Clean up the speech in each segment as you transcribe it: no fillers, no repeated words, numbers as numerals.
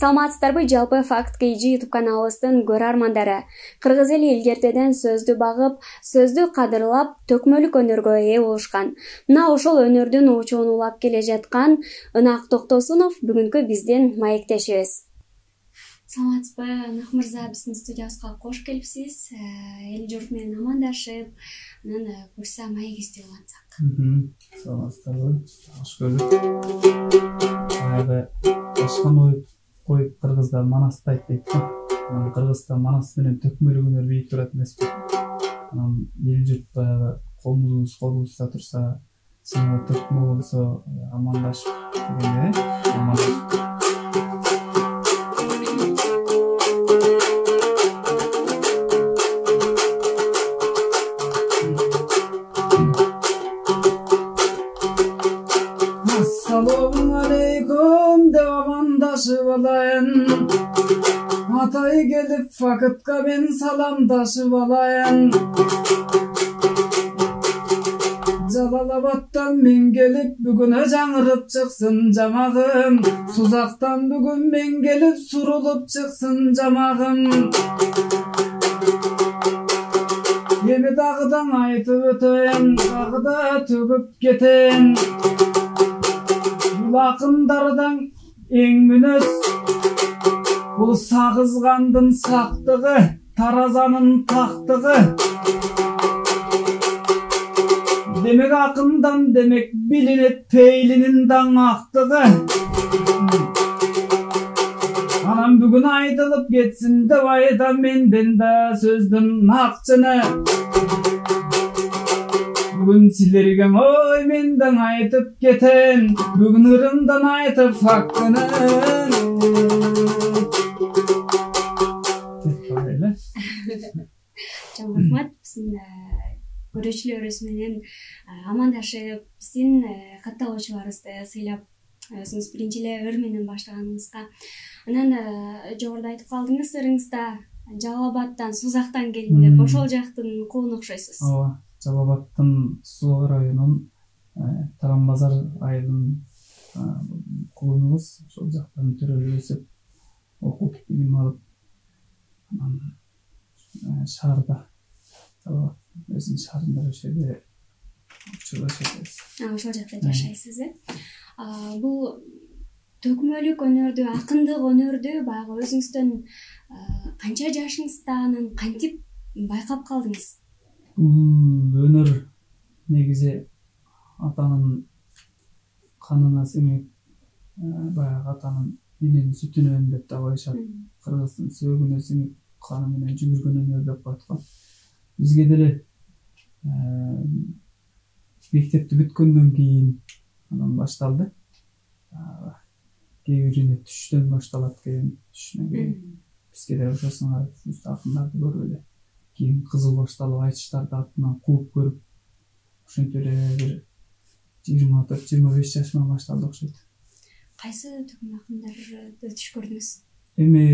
Саламатсыздарбы, жалпы Факт KG YouTube каналыбыздын көрөрмандары. Кыргыз эли илгертеден сөздү багып, сөздү кадырлап, төкмөлүк өнөргө ээ болушкан. Мына ошол өнөрдүн учуун улап келе жаткан Ынак Токтосунов бүгүнкү биздин маектешибиз. Саламатсызбы, Ынак мырза, биздин студиябызга кош келипсиз. Эл журт менен амандашып, анан буюрса маегибизди улантсак. Саламатсыздарбы, кош көрдүк. Башкан коюп кыргыздар манастайт дейт да. Кыргызда манас менен төкмөлүк өнөр бийик турат эмеспи. Анан эл журт баягы колубузда турса, синема төкмө болсо амандашып дегенде, амандашып. Assalamu alaikum деп амандашып алайын. Атай келип Фактка мен саламдашып алайын. Жалалабадтан мен келип бүгүн жаңырып чыксын жамагым. Сузактан бүгүн мен келип сурулуп чыксын жамагым. Эми дагыдан айтып өтөйүн, дагы да төгүп кетейин. Акындардан эң мүнөз бул сагызгандын сактыгы, таразанын тактыгы. Демек акындан демек билинет пейлинин даңактыгы. Анан бүгүн айтылып кетсин деп айтам менден да сөздүн акчыны. Бүгүн силерге ой менден айтып кетен, бүгүн ырымдан айтып фактыны. Чоң рахмат, биздин көрүүчүлөрүбүз менен амандашып, биздин катталуучуларыбызды сыйлап, өзүңүз биринчи эле ыр менен баштаганыңызга. Анан жогоруда айтып калдыңыз ырыңызда Жалалабадтан, Сузактан келдим деп, ошол жактын кулуна окшойсуз. Ооба, Жалалабадтын Суу районунун Тарамбазар айылынын кулунубуз. Ошол жактан төрөлүп өсүп, окуп билим алып, анан шаарда Жалалабад өзүнүн шаарында жашайбыз. Ошол жакта жашайсыз, э? Бул төкмөлүк өнөрдү, акындык өнөрдү баягы өзүңүздөн канча жашыңызда анан кантип байкап калдыңыз? Бул өнөр негизи атанын канына сиңип, баягы атанын эненин сүтүнөн деп да коюшат. Кыргыздын сөөгүнө сиңип, каны менен жүгүргөн өнөр деп коет го. Бизге деле мектепти бүткөндөн кийин анан башталды. Кээ бирине түштөн башталат, кээ түшүнөн кийин бизге деле ошосуңар акындарды көрүп эле кийин кызыл башталып айтыштарды артынан кууп көрүп, ошентип эле бир 24-25 жашыма башталды окшойт. Кайсы төкмө акындарды түш көрдүңүз? Эми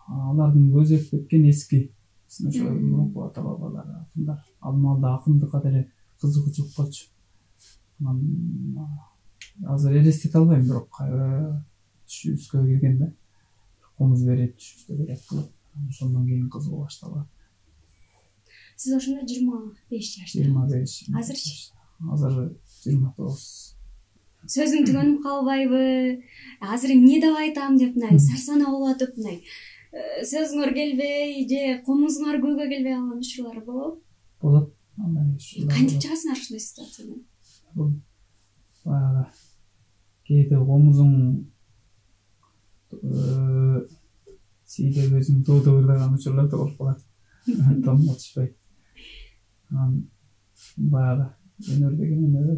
алардын көзөп кеткен эски ошо мурунку ата бабалар акындар. Ал маалда акындыкка деле кызыгуучулук болчу. Азыр элестете албайм, бирок түшүбүзгө киргенде комуз берип, түшүбүздө берет кылып, ошондон кийин кызыгуу башталат. Сиз ошондо 25 жашта. 25. Азырчы? Азыр 29. Сөзүм түгөнүп калбайбы? Азыр эмне деп айтам деп мындай сарсана болуп атып, мындай сөзүңөр келбей же комузуңар көйгөй келбей калган учурлар болобу? Болот. Андай учурлар. Кантип чыгасыңар ушундай ситуациядан? Бул баягы кээде комузуң сейдеп өзүң тоодо ырдаган учурлар да болуп калат. Том отушпайт. Баягы өнөр деген өнөр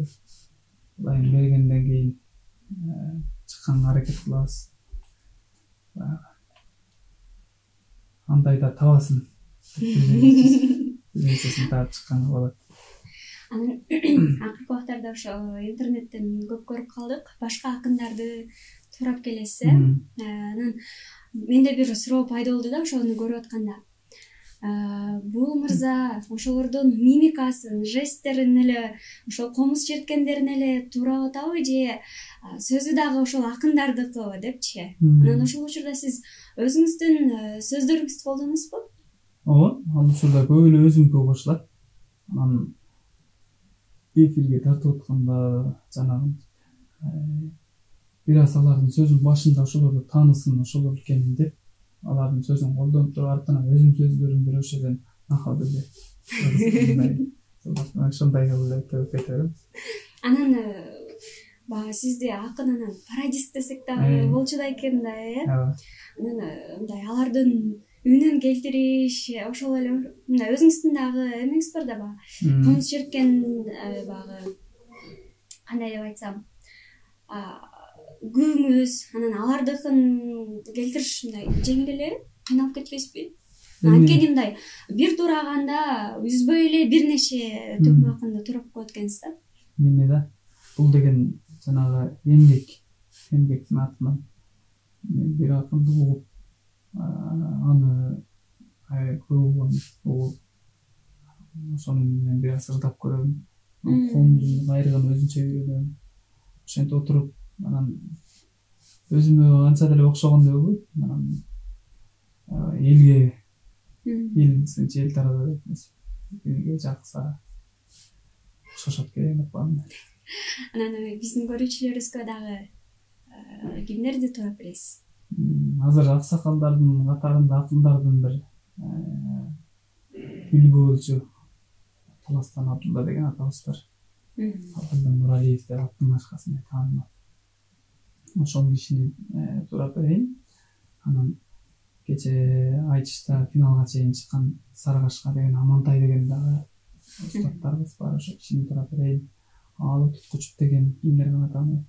ылайым бергенден кийин чыкканга аракет кылабыз. Андай да табасын. Нерсесин таап чыкканга болот. Анан акыркы убактарда ошо интернеттен көп көрүп калдык. Башка акындарды турап келесиз, э? Анан менде бир суроо пайда болду да ошону көрүп атканда. Бул мырза ошолордун мимикасын, жесттерин эле, ошол комуз черткендерин эле туура атабы же сөзү дагы ошол акындардыкыбы депчи. Анан ошол учурда сиз өзүңүздүн сөздөрүңүздү колдоносузбу? Ооба, ал учурда көп эле өзүмдүкү кошулат. Анан эфирге тартып атканда жанагы бир аз алардын сөзүнүн башында ошолорду таанысын, ошолор экенин деп, алардын сөзүн колдонуп туруп, артынан өзүм сөздөрүмдү ошол жерден накалды эле. Ошондой кылып айтып кетем. Анан баягы сизди акын анан пародист десек дагы болчу да экен да, Анан мындай алардын үнүн келтириш, ошол эле мындай өзүңүздүн дагы эмеңиз бар да баягы. Комуз черткен баягы кандай деп айтсам, күүңүз, анан алардыкын келтириш мындай жеңил эле, кыйналып кетпейсизби? Анткени мындай бир тураганда үзбөй эле бир нече төкмө акынды туурап коет экенсиз да. Эми да, бул деген жанагы эмгектин атынан бир акынды угуп, аны угуп, ошону менен бир аз ырдап көрөм. Коомдун кайрыгын өзүнчө үйрөнөм. Ошентип отуруп, анан өзүмө анча деле окшогондой болбойт. Анан элге сынчы эл таратат эмес. Элге жакса окшошот керек деп коем. Анан биздин көрүүчүлөрүбүзгө дагы кимдерди туурап билесиз? Азыр аксакалдардын катарында акындардын бир үлгү Таластан Абдулла деген атабыз бар. Абдулла Нуралиев деп аттын аркасында таанымал. Ошол кишини туурап берейин. Анан кече айтышта финалга чейин чыккан Сарыгашка деген Амантай деген дагы устаттарыбыз бар. Ошол кишини туурап берейин. Аалы Туткучуп деген кимдер гана тааныбайт.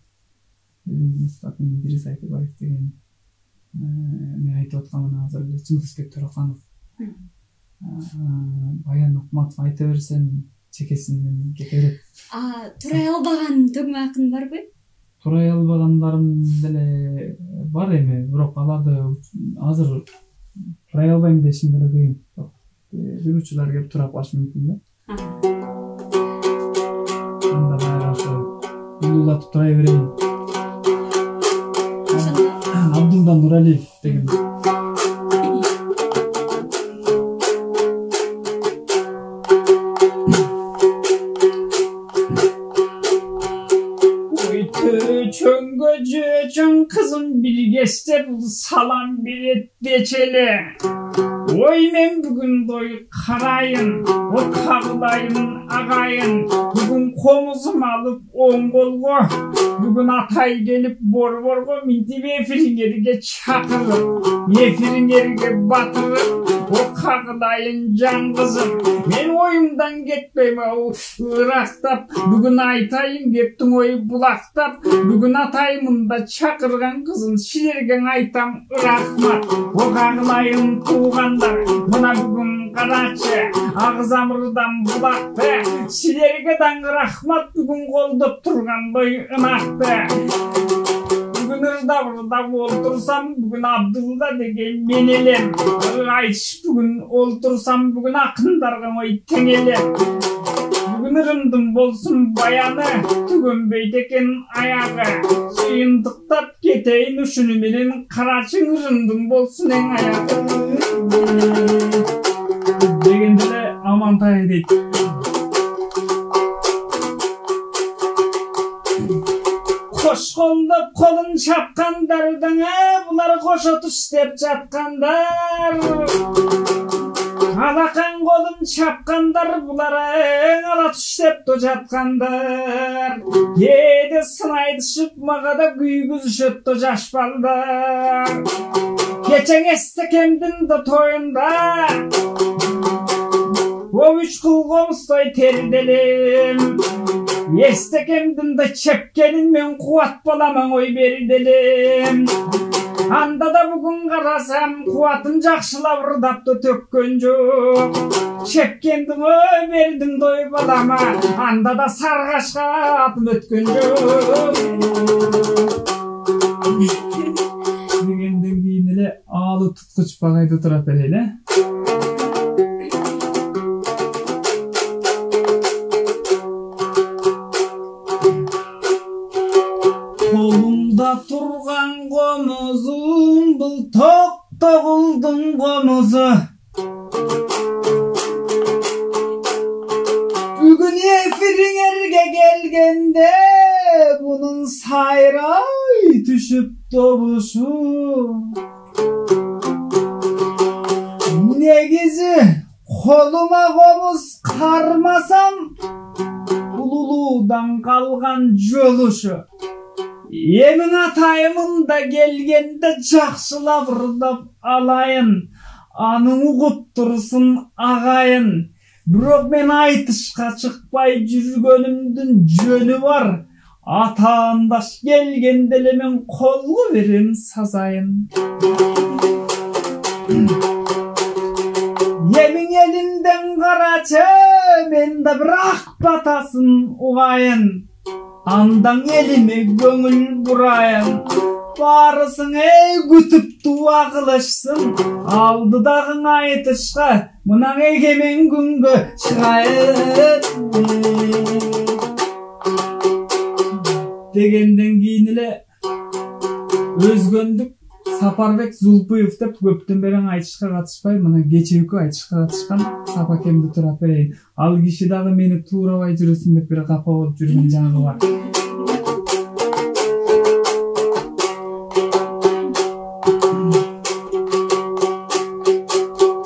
Устатым Идирис Айтыбаев деген, мен айтып атканым азыр эле Чыңгызбек Төрөканов, Баян Акматов айта берсем чекесинен кете берет. Турай албаган төкмө акын барбы? Турай албагандарым деле бар эми, бирок аларды азыр турай албайм дешим деле кыйын. Бир учурлар келип турап калышы мүмкүн да. Анда баягы ошо улуулатып турай берейин. Абдулла Нуралиев деген. Çöngöcün kızım bir geçte bu salam bir et geçeli. Oy men bugün doy karayın, o kağılayın ağayın. Bugün komuzum alıp on golgo. Bugün atay gelip bor borgo minti vefirin yerige çakırıp. Vefirin yerige batırıp. O kağılayın can kızım. Men oyumdan gitmeyim o ıraktap. Bugün aytayım geptin oyu bulaktap. Bugün atayımın da çakırgan kızın şilergen aytam ırakmat. O kağılayın tuğandar. Buna bugün karaçı ağzamırdan bulaktı. Şilergeden rahmat bugün koldup turgan doy ınaktı. Bugün ırda oltursam bugün Abdullah degen menelim. Ayış bugün oltursam bugün akındargan oy tengelim. Bugün ırındım bolsun bayanı, tügünbeyteken ayağı. Suyunduktap keteyin uşunu menen karaçın ırındım bolsun en ayağı. Degendele Amantay deyt. Koş kolda kolun çapkandardan, bular koşot istep çapkandar. Alakan kolun çapkandar, bulara ala tüştep dojatkanдар. Yedi sınaydı şıpmağa da güygüz şöt dojaşpalдар. Geçen estekemdin de toyunda, o üç kıl komstoy teridelim. Estekemdin de çepkenin men kuvat bolaman oy beridelim. Anda da bugün karasam kuvatın jakşılap ırdaptı tökkön jok. Çepkendim oy berdim doy balama, anda da Sarıgaşka atım ötkön jok. Degenden keyin эле Аалы Туткучуп агайды турап берели. Toğuldum komuzu. Bugün efirine gelgende bunun sayray düşüp dobuşu. Negizi koluma komuz karmasam ululudan kalgan joluşu. Emin atayımın da gelgende жақшылап ырдап alayın. Anın uğup dursun ağayın. Bırak men aytışka çıkpay жүргөнүмдүн жөнү var. Ата-анdaş gelgende men kolgu verim sazayın. Yemin elimden karaçı, men de bırak batasın uğayın. Andan elimi göngül burayın. Barısın kütüp dua kılışsın. Aldı dağın aytışka, mınan egemen güngü çıkayın. Degenden kiyinile özgöndük. Сапарбек Зулпуев деп көптөн бери айтышка катышпай, мына кечээки айтышка катышкан Сапакемди турап берейин. Ал киши дагы мени туурабай жүрөсүң деп бир капа болуп жүргөн жагы бар.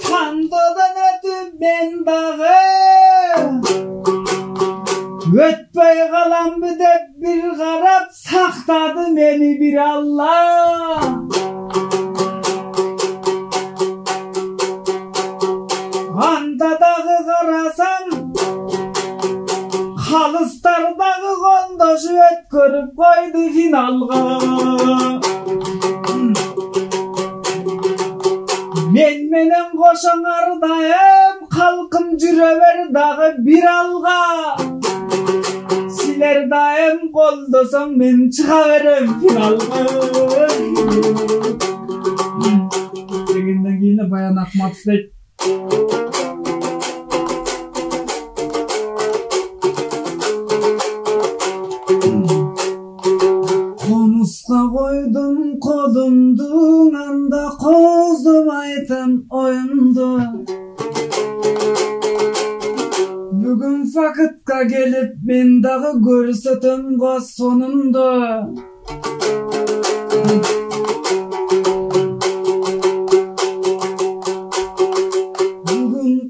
Кандодан өтүп мен дагы өтпөй каламбы деп бир карап сактады мени бир Алла. Андадагы карасам калыстардагы кондошу өткөрүп койду финалга. Мен менен кошоң ардайым калкым жүрө бер дагы бир алга. Силер дайым колдосоң мен чыга берем финалга. Дегенден кийин Баян Акматов дейт. Komuzga koydum kodumdu, anda kozdum aytım oyundu. Bugün vakıtka gelip men dağı görsetim koz sonundu.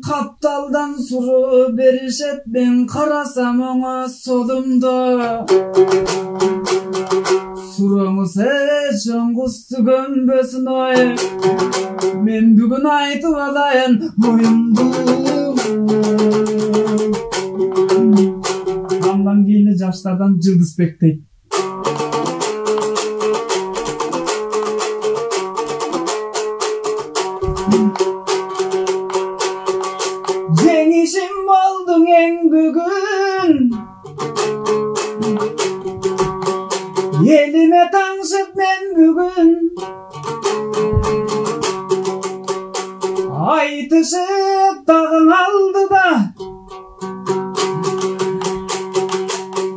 Kaptaldan suru berişet ben karasam ona solumda. Surumuz hiç ongustu gömbösün oy. Men bugün aytıp alayın oyundum. Andan kiyini jaşlardan Жылдызбек deyt. Jеңишim boldun en bugün. Elime tanışıp men bugün. Aytışıp dağın aldıda.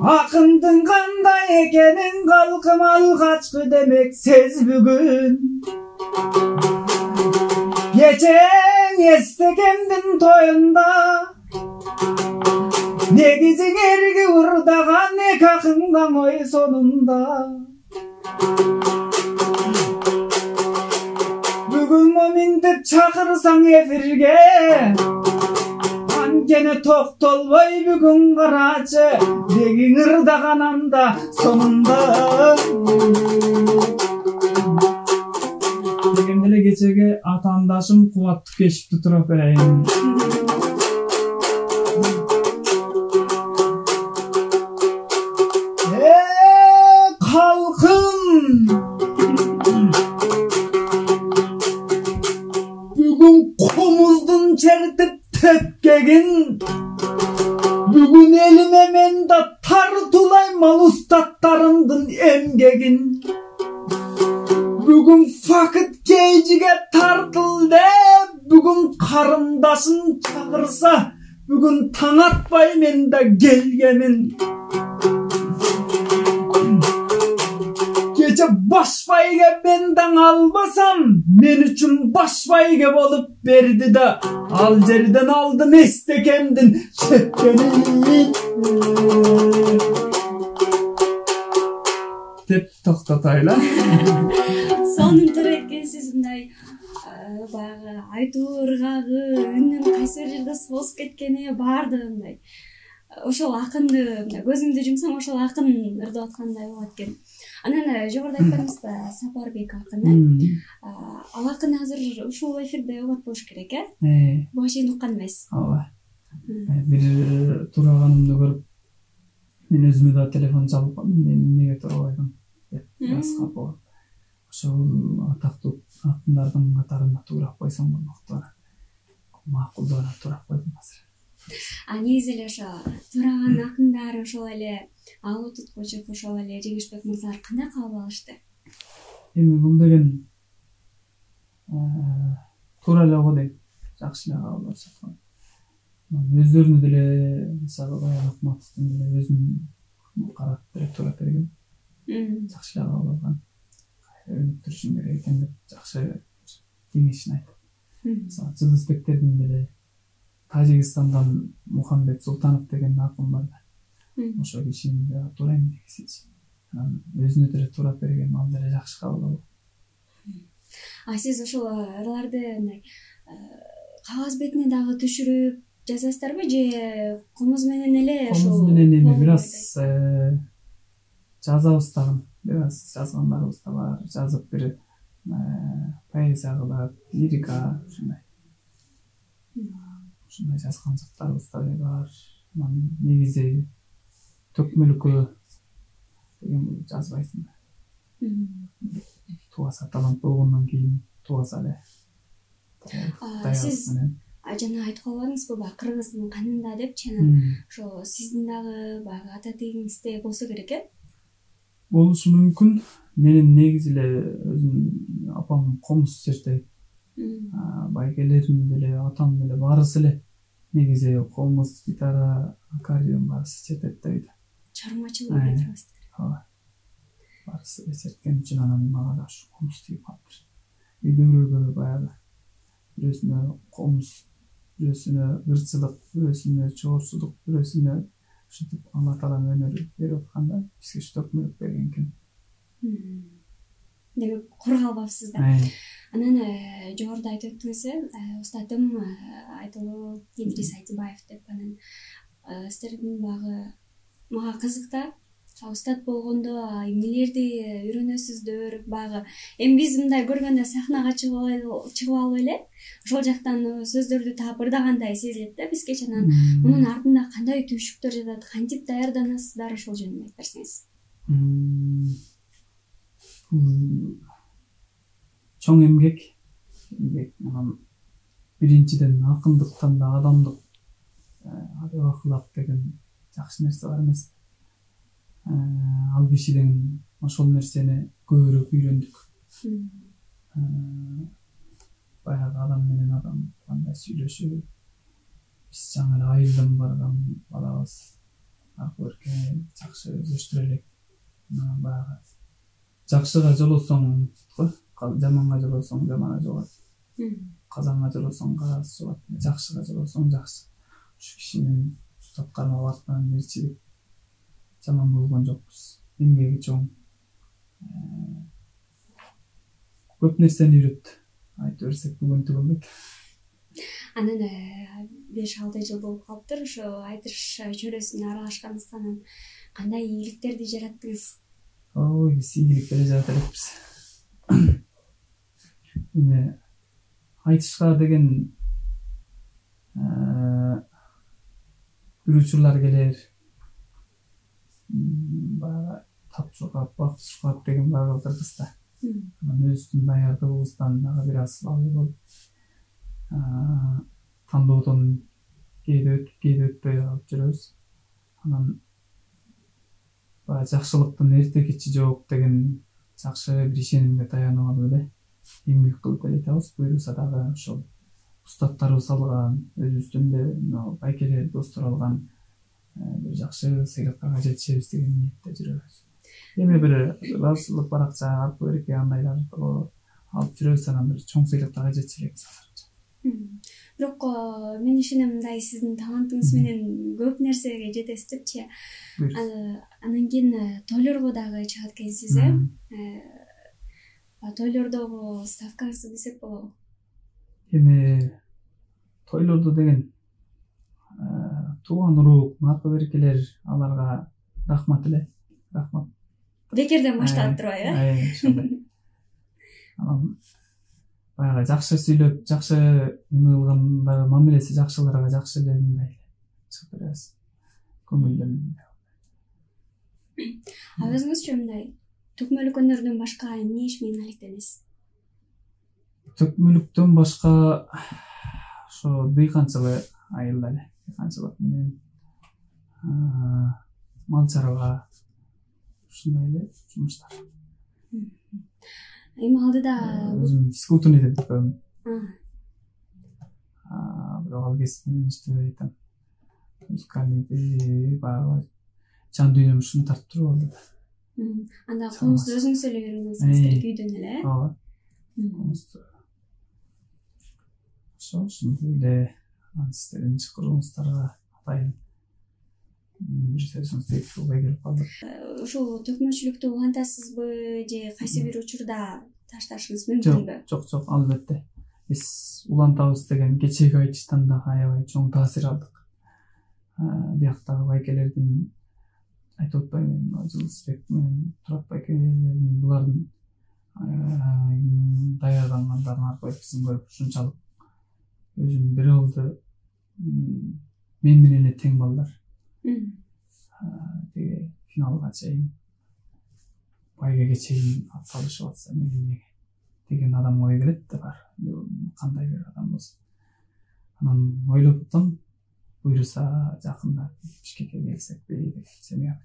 Akındın kanday ekenin kalkım algaçkı demek sez bugün. Geçen estekemdin toyunda. Ne gizin ergi urdagan ne kakıngan oy sonunda. Bugün momintip çakırsan efirge. Ankene toktolboy bugün karaçı. Degin ırdagan anda sonunda. Degendele geçege atandaşım kuvattık geçipti turap bereyim. Kalkın. Bugün komuzdun çeritip tepkegin. Bugün elime men da tartulay mal ustatlarımdın emgegin. Bugün vakit geyciga tartıl de. Bugün karındaşın çağırsa. Bugün taң atpay men da gelgemin. Gece Ошо баш байге мен таң албасам, мен үчүн баш байге болуп берди да, ал жерден алдым эстекемдин чеккенин. Деп токтотайлы. Сонун тилекке сиз мындай баягы айтуу ыргагы, үнүн кайсы бир жерде созуп кеткени баардыгы мындай. Ошол акынды көзүмдү жумсам ошол акын ырдап аткандай болот экен. Анан жогоруда айтканыбыз да Сапарбек акын. Ал акын азыр ушул эфирде болот болуш керек, э? Буга чейин уккан эмес. Ооба. Бир тураганымды көрүп, мен өзүмө да телефон чалып, мен эмнеге турабайдым деп жазган болот. Ошол атактуу акындардын катарына туурап койсоң болмокто. Макулдугуна туурап койдум азыр. Негизи эле ошо тураган акындар ошол эле Алуу Туткучев, ошол эле Жигишбек мырзалар кандай кабыл алышты? Эми бул деген туура эле го дейм. Жакшы эле кабыл алышат. Өздөрүнү деле мисалы баягы Акматовдун деле өзүн карап деле турап берген. Жакшы эле кабыл алган. Өтүрүшүң керек экен деп жакшы кеңешин айтып. Мисалы Жылдызбектердин деле Тажикстандан Мухаммед Султанов деген акын бар да. Ошо кишини да туура эмнегесичи. Өзүнө деле турап берген, ал деле жакшы кабыл алган. Сиз ошол ырларды мындай кагаз бетине дагы түшүрүп жазасыздарбы же комуз менен эле ошол? Комуз менен эми бир аз жазабыз дагы. Бир аз жазгандарыбыз да бар. Жазып бир поэзия кылып, лирика ушундай. Ушундай жазган заттарыбыз да бар. Негизи төкмөлүккө деген жазбайсың да. Туаса талант болгондон кийин туаса эле. Сиз жана айтып калбадыңызбы баягы кыргыздын канында депчи, анан ошо сиздин дагы баягы ата тегиңизде болсо керек, э? Болушу мүмкүн. Менин негизи эле өзүм апам комуз жертейт. Байгелерим деле, атам деле баарысы эле негизи комуз, гитара, аккордеон баарысы чертет да үйдө. Чармачылык айтабыз. Ооба. Баарысы черткен үчүн анан мага да ушу комуз тийип калыптыр. Үйдөгүлөргө баягы бирөөсүнө комуз, бирөөсүнө ырчылык, бирөөсүнө чоорчулук, бирөөсүнө ушинтип Алла Таалам өнөр берип атканда бизге ушу төкмөлүк берген экен. Демек курга албапсыз да. Анан жогоруда айтып өттүңүз, устатым Айтолуу Идрис Айтыбаев деп, анан сиздердин багы мага кызык да. Устат болгондо эмнелерди үйрөнөсүздөр, багы эми биз мындай көргөндө сахнага чыгып алып эле ошол жактан сөздөрдү таап ырдагандай сезилет да бизгечи. Анан мунун артында кандай түйшүктөр жатат, кантип даярданасыздар, ошол жөнүндө айтып берсеңиз. Чоң эмгек. Анан биринчиден акындыктан да адамдык адеп акылак деген жакшы нерсе бар эмес. Ал кишиден ошол нерсени көбүрөөк үйрөндүк. Баягы адам менен адам кандай сүйлөшүү. Биз жаңы эле айылдан барган балабыз аркы берке жакшы өздөштүрө элек. Баягы жакшыга жолосоң, жаманга жолосоң жаман жогот. Казанга жолосоң каз жогот. Жакшыга жолосоң жакшы. Ушу кишинин устат кармап аткан элчилик жаман болгон жокпуз. Эмгеги чоң. Көп нерсени үйрөттү. Айтып берсек бүгүн түгөнбөйт. Анан 5-6 жыл болуп калыптыр ошо айтыш чөйрөсүнө аралашканыңыздан кандай ийгиликтерди жараттыңыз? Ой, биз ийгиликтерди жарата элекпиз. Эми айтышка деген бир учурлар келер. Баягы тапчыргап, бактыргап деген бар Кыргызда. Анан өзүбүздүн даярдыгыбыздан дагы бир аз алай болуп, тандоодон кээде өтүп, кээде өтпөй калып жүрөбүз. Анан баягы жакшылыктын эрте кечи жок деген жакшы бир ишенимге таянып алып эле эмгек кылып эле жатабыз. Буюрса дагы ошол устаттарыбыз алган, өзүбүздүн эле байкелер достор алган бир жакшы сыйлыктарга жетишебиз деген ниетте жүрөбүз. Эми бир ылаачылык баракча аркы берекке андайлар алып жүрөбүз, анан бир чоң сыйлыктарга жетсе элек. Бирок мен ишенем, мындай сиздин талантыңыз менен көп нерсеге жетесиз депчи. Анан кийин тойлорго дагы чыгат экенсиз, тойлордогу ставкаңызды билсек болобу? Эми тойлордо деген тууган урук, аркы берекелер, аларга рахмат эле. Рахмат. Бекерден башталып турбайбы? Ошондой. Анан баягы жакшы сүйлөп, жакшы эме кылгандар, мамилеси жакшыларга жакшы эле мындай чыгып беребиз. Көңүлдөн. Өзүңүзчү мындай төкмөлүк өнөрдөн башка эмне иш менен алектенесиз? Төкмөлүктөн башка ошо дыйканчылык айылда эле. Дыйканчылык менен мал чарба, ушундай эле жумуштар. Эми алдыда өзүм физкультурный окуйм. Бирок ал кезде иштебей атам. Музыкальный баягы жан дүйнөм ушуну тартып туруп алды. Анда комузду өзүңүз эле үйрөнөсүңүз, күйдөн эле? Ооба. Ошондой эле сиздердин чакырууңуздарга атайын бир сөзүңүз деп ушуга келип калдык. Ушул төкмөчүлүктү улантасызбы же кайсы бир учурда ташташыңыз мүмкүнбү? Жок, албетте. Биз улантабыз деген кечеги айтыштан да аябай чоң таасир алдык. Бияктагы байкелердин айтып атпаймынбы, Жылысбек менен Турат байкелердин булардын даярдангандарын аркылуу эткисин көрүп ушунчалык өзүм бир кылды мен менен эле тең балдар. Деге финалга чейин байгеге чейин ат салышып атса эмне деген адам ой келет да бар. Кандай бир адам болсун. Анан ойлоп атам, буйруса жакында Бишкекке келсекпи деп семья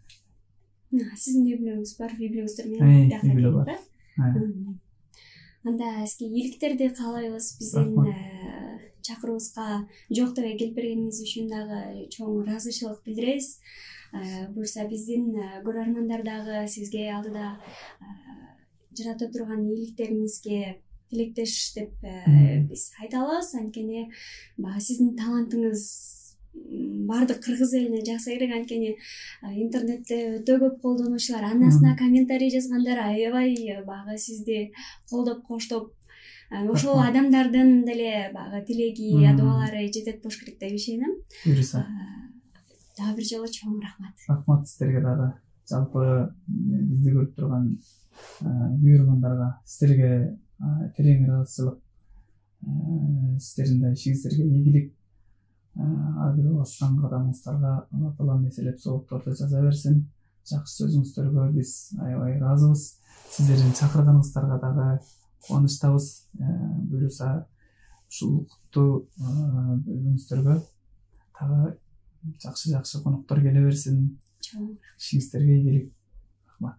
менен. Сиздин үй бүлөңүз бар, үй бүлөңүздөр менен үй бүлө бар. Анда сизге ийгиликтерди каалайбыз. Биздин чакыруубузга жок деп келип бергениңиз үчүн дагы чоң ыраазычылык билдиребиз. Буюрса биздин көрөрмандар дагы сизге алдыда жарата турган ийгиликтериңизге тилектеш деп биз айта алабыз. Анткени баягы сиздин талантыңыз баардык кыргыз элине жакшы керек. Анткени интернетте өтө көп колдонуучулар, анасына комментарий жазгандар аябай баягы сизди колдоп коштоп, ошол адамдардын деле баягы тилеги, дуалары жетет болуш керек деп ишенем. Буюрса. Дагы бир жолу чоң рахмат. Рахмат сиздерге дагы. Жалпы бизди көрүп турган көрөрмандарга сиздерге терең ыраазычылык. Сиздердин да ишиңиздерге ийгилик. Ар бир баскан кадамыңыздарга Алла Таала меселеп соопторду жаза берсин. Жакшы сөзүңүздөргө биз аябай ыраазыбыз. Сиздердин чакырганыңыздарга дагы кубанычтабыз. Буюрса ушул куттуу өзүңүздөргө дагы жакшы коноктор келе берсин. Ишиңиздерге ийгилик. Рахмат.